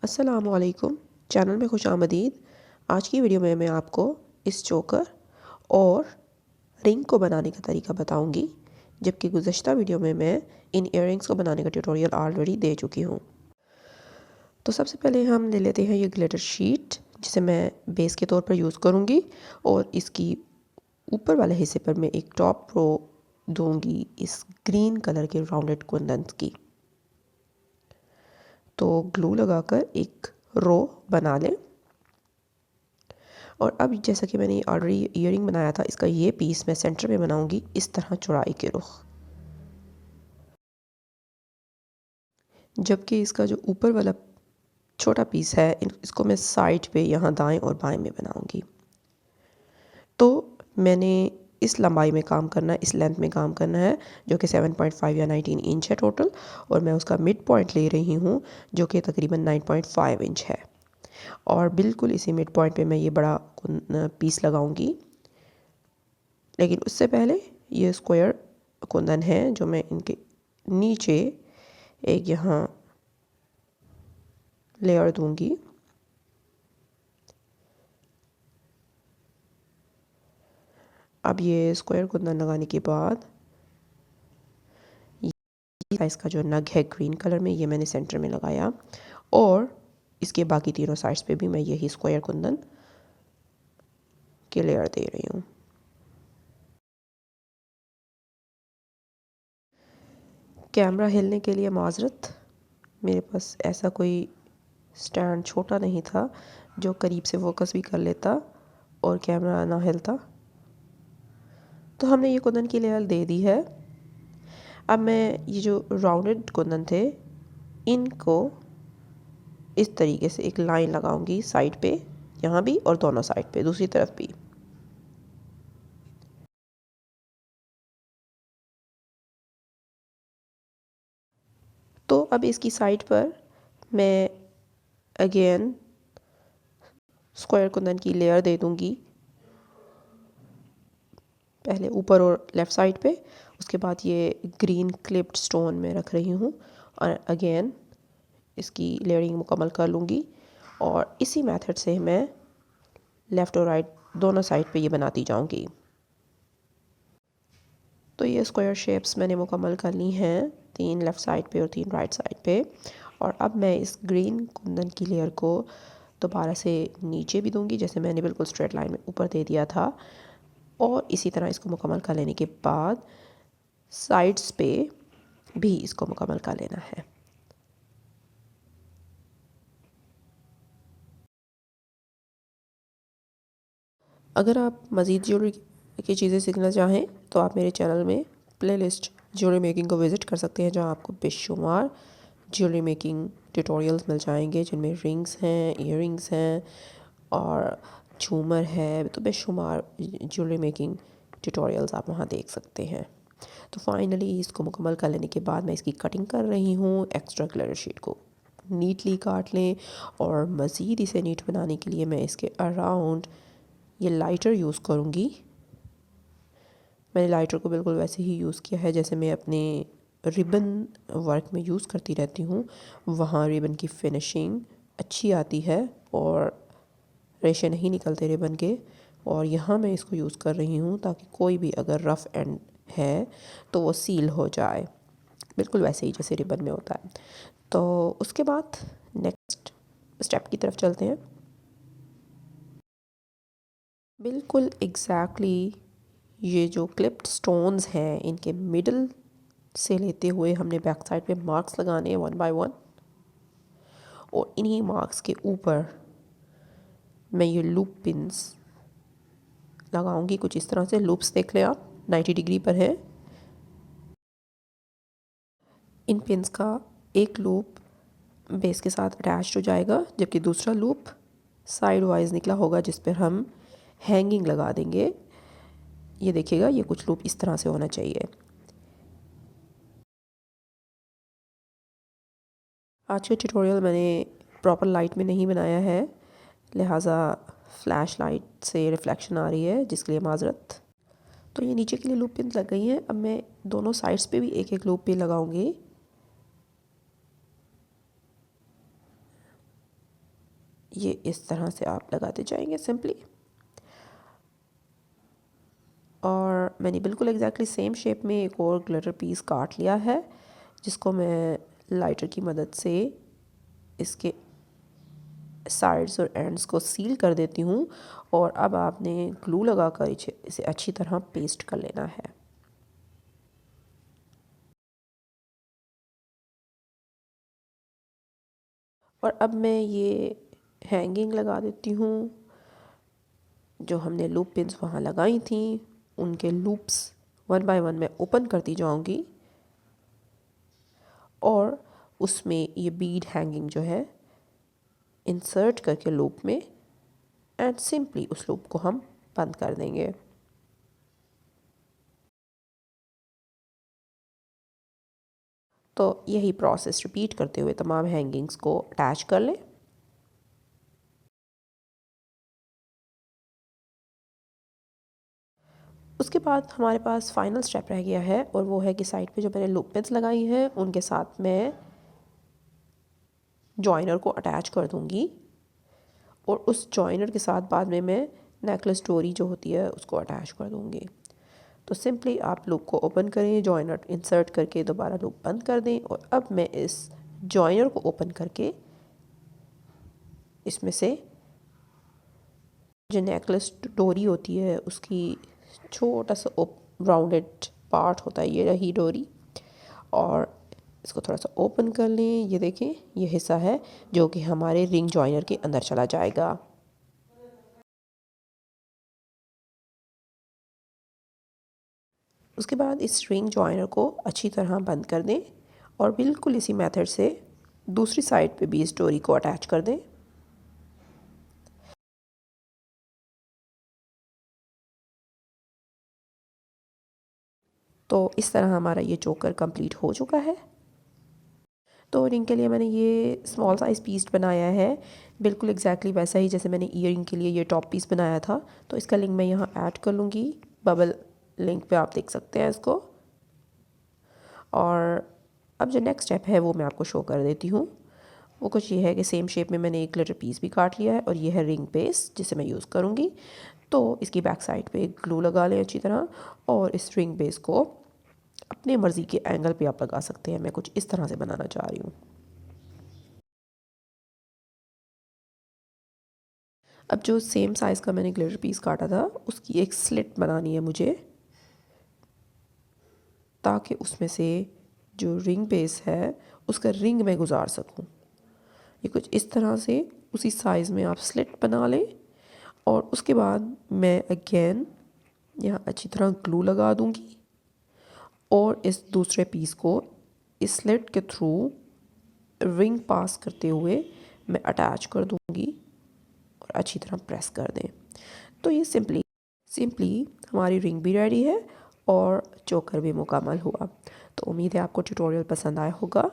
अस्सलामुअलैकुम, चैनल में खुशामदीद। आज की वीडियो में मैं आपको इस चोकर और रिंग को बनाने का तरीका बताऊंगी, जबकि गुज़श्ता वीडियो में मैं इन इयररिंग्स को बनाने का ट्यूटोरियल ऑलरेडी दे चुकी हूँ। तो सबसे पहले हम ले लेते हैं ये ग्लिटर शीट, जिसे मैं बेस के तौर पर यूज़ करूँगी, और इसकी ऊपर वाले हिस्से पर मैं एक टॉप रो दूँगी इस ग्रीन कलर के राउंडेड कुंदन की। तो ग्लू लगाकर एक रो बना लें। और अब जैसा कि मैंने ऑलरेडी ईयरिंग बनाया था, इसका ये पीस मैं सेंटर में बनाऊंगी इस तरह चौड़ाई के रुख, जबकि इसका जो ऊपर वाला छोटा पीस है इसको मैं साइड पे यहाँ दाएं और बाएं में बनाऊंगी। तो मैंने इस लंबाई में काम करना है, इस लेंथ में काम करना है, जो कि 7.5 या 19 इंच है टोटल, और मैं उसका मिड पॉइंट ले रही हूँ जो कि तकरीबन 9.5 इंच है। और बिल्कुल इसी मिड पॉइंट पे मैं ये बड़ा पीस लगाऊंगी। लेकिन उससे पहले ये स्क्वायर कुंदन है जो मैं इनके नीचे एक यहाँ लेयर दूंगी। अब ये स्क्वायर कुंदन लगाने के बाद ये इसका जो नग है ग्रीन कलर में, ये मैंने सेंटर में लगाया, और इसके बाकी तीनों साइड्स पे भी मैं यही स्क्वायर कुंदन की लेयर दे रही हूँ। कैमरा हिलने के लिए माजरत, मेरे पास ऐसा कोई स्टैंड छोटा नहीं था जो करीब से फोकस भी कर लेता और कैमरा ना हिलता। तो हमने ये कुंदन की लेयर दे दी है। अब मैं ये जो राउंडेड कुंदन थे इनको इस तरीके से एक लाइन लगाऊंगी साइड पे, यहाँ भी और दोनों साइड पे दूसरी तरफ भी। तो अब इसकी साइड पर मैं अगेन स्क्वायर कुंदन की लेयर दे दूंगी, पहले ऊपर और लेफ़्ट साइड पे, उसके बाद ये ग्रीन क्लिप्ड स्टोन में रख रही हूँ और अगेन इसकी लेयरिंग मुकम्मल कर लूँगी। और इसी मेथड से मैं लेफ़्ट और राइट दोनों साइड पे ये बनाती जाऊँगी। तो ये स्क्वायर शेप्स मैंने मुकम्मल कर ली हैं, 3 लेफ़्ट साइड पे और 3 राइट साइड पे। और अब मैं इस ग्रीन कुंदन की लेयर को दोबारा से नीचे भी दूंगी, जैसे मैंने बिल्कुल स्ट्रेट लाइन में ऊपर दे दिया था, और इसी तरह इसको मुकम्मल कर लेने के बाद साइड्स पे भी इसको मुकम्मल कर लेना है। अगर आप मज़ीद ज्वेलरी की चीज़ें सीखना चाहें तो आप मेरे चैनल में प्लेलिस्ट ज्वेलरी मेकिंग को विज़िट कर सकते हैं, जहां आपको बेशुमार ज्वेलरी मेकिंग ट्यूटोरियल्स मिल जाएंगे, जिनमें रिंग्स हैं, इयररिंग्स हैं और झूमर है। तो बेशुमार ज्वेलरी मेकिंग ट्यूटोरियल्स आप वहां देख सकते हैं। तो फाइनली इसको मुकम्मल कर लेने के बाद मैं इसकी कटिंग कर रही हूँ। एक्स्ट्रा ग्लिटर शीट को नीटली काट लें, और मज़ीद इसे नीट बनाने के लिए मैं इसके अराउंड ये लाइटर यूज़ करूँगी। मैंने लाइटर को बिल्कुल वैसे ही यूज़ किया है जैसे मैं अपने रिबन वर्क में यूज़ करती रहती हूँ। वहाँ रिबन की फिनिशिंग अच्छी आती है और रेशे नहीं निकलते रिबन के। और यहाँ मैं इसको यूज़ कर रही हूँ ताकि कोई भी अगर रफ़ एंड है तो वो सील हो जाए, बिल्कुल वैसे ही जैसे रिबन में होता है। तो उसके बाद नेक्स्ट स्टेप की तरफ चलते हैं। बिल्कुल एग्जैक्टली ये जो क्लिप्ड स्टोन्स हैं इनके मिडल से लेते हुए हमने बैक साइड पे मार्क्स लगाने हैं 1 बाय 1, और इन्हीं मार्क्स के ऊपर मैं ये लूप पिन्स लगाऊंगी। कुछ इस तरह से लूप्स देख लें आप, 90 डिग्री पर है। इन पिन्स का एक लूप बेस के साथ अटैच्ड हो जाएगा, जबकि दूसरा लूप साइड वाइज निकला होगा जिस पर हम हैंगिंग लगा देंगे। ये देखिएगा, ये कुछ लूप इस तरह से होना चाहिए। आज का ट्यूटोरियल मैंने प्रॉपर लाइट में नहीं बनाया है, लिहाजा फ्लैश लाइट से रिफ्लेक्शन आ रही है, जिसके लिए माजरत। तो ये नीचे के लिए लूप पिन लग गई हैं। अब मैं दोनों साइड्स पे भी एक एक लूप पिन लगाऊंगी। ये इस तरह से आप लगाते जाएंगे सिंपली। और मैंने बिल्कुल एग्जैक्टली सेम शेप में एक और ग्लिटर पीस काट लिया है, जिसको मैं लाइटर की मदद से इसके साइड्स और एंड्स को सील कर देती हूँ। और अब आपने ग्लू लगाकर इसे अच्छी तरह पेस्ट कर लेना है। और अब मैं ये हैंगिंग लगा देती हूँ। जो हमने लूप पिन्स वहाँ लगाई थी उनके लूप्स वन बाय वन मैं ओपन करती जाऊँगी और उसमें ये बीड हैंगिंग जो है इंसर्ट करके लूप में, एंड सिंपली उस लूप को हम बंद कर देंगे। तो यही प्रोसेस रिपीट करते हुए तमाम हैंगिंग्स को अटैच कर लें। उसके बाद हमारे पास फाइनल स्टेप रह गया है, और वो है कि साइड पे जो मैंने लूप पिन्स लगाई हैं उनके साथ मैं जॉइनर को अटैच कर दूंगी, और उस जॉइनर के साथ बाद में मैं नेकलेस डोरी जो होती है उसको अटैच कर दूंगी। तो सिंपली आप लूप को ओपन करें, जॉइनर इंसर्ट करके दोबारा लूप बंद कर दें, और अब मैं इस जॉइनर को ओपन करके इसमें से जो नेकलेस डोरी होती है उसकी छोटा सा राउंडेड पार्ट होता है, ये रही डोरी, और इसको थोड़ा सा ओपन कर लें। ये देखें, ये हिस्सा है जो कि हमारे रिंग जॉइनर के अंदर चला जाएगा। उसके बाद इस रिंग जॉइनर को अच्छी तरह बंद कर दें, और बिल्कुल इसी मेथड से दूसरी साइड पे भी इस डोरी को अटैच कर दें। तो इस तरह हमारा ये चोकर कंप्लीट हो चुका है। तो रिंग के लिए मैंने ये स्मॉल साइज़ पीस बनाया है, बिल्कुल एग्जैक्टली वैसा ही जैसे मैंने ईयरिंग के लिए ये टॉप पीस बनाया था। तो इसका लिंक मैं यहाँ ऐड कर लूँगी, बबल लिंक पे आप देख सकते हैं इसको। और अब जो नेक्स्ट स्टेप है वो मैं आपको शो कर देती हूँ। वो कुछ ये है कि सेम शेप में मैंने एक ग्लिटर पीस भी काट लिया है, और ये है रिंग बेस जिसे मैं यूज़ करूँगी। तो इसकी बैक साइड पे ग्लू लगा लें अच्छी तरह, और इस रिंग बेस को अपने मर्ज़ी के एंगल पे आप लगा सकते हैं। मैं कुछ इस तरह से बनाना चाह रही हूँ। अब जो सेम साइज़ का मैंने ग्लिटर पीस काटा था उसकी एक स्लिट बनानी है मुझे, ताकि उसमें से जो रिंग बेस है उसका रिंग मैं गुजार सकूं। ये कुछ इस तरह से उसी साइज़ में आप स्लिट बना लें, और उसके बाद मैं अगेन यहाँ अच्छी तरह ग्लू लगा दूंगी, और इस दूसरे पीस को इस स्लिट के थ्रू रिंग पास करते हुए मैं अटैच कर दूंगी, और अच्छी तरह प्रेस कर दें। तो ये सिंपली हमारी रिंग भी रेडी है और चोकर भी मुकम्मल हुआ। तो उम्मीद है आपको ट्यूटोरियल पसंद आया होगा।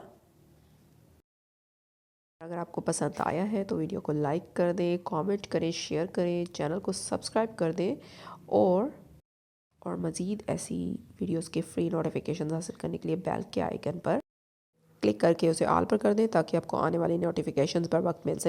अगर आपको पसंद आया है तो वीडियो को लाइक कर दें, कमेंट करें, शेयर करें, चैनल को सब्सक्राइब कर दें, और मज़ीद ऐसी वीडियोस के फ्री नोटिफिकेशन हासिल करने के लिए बेल के आइकन पर क्लिक करके उसे ऑल पर कर दें, ताकि आपको आने वाली नोटिफिकेशंस पर वक्त मिल सके।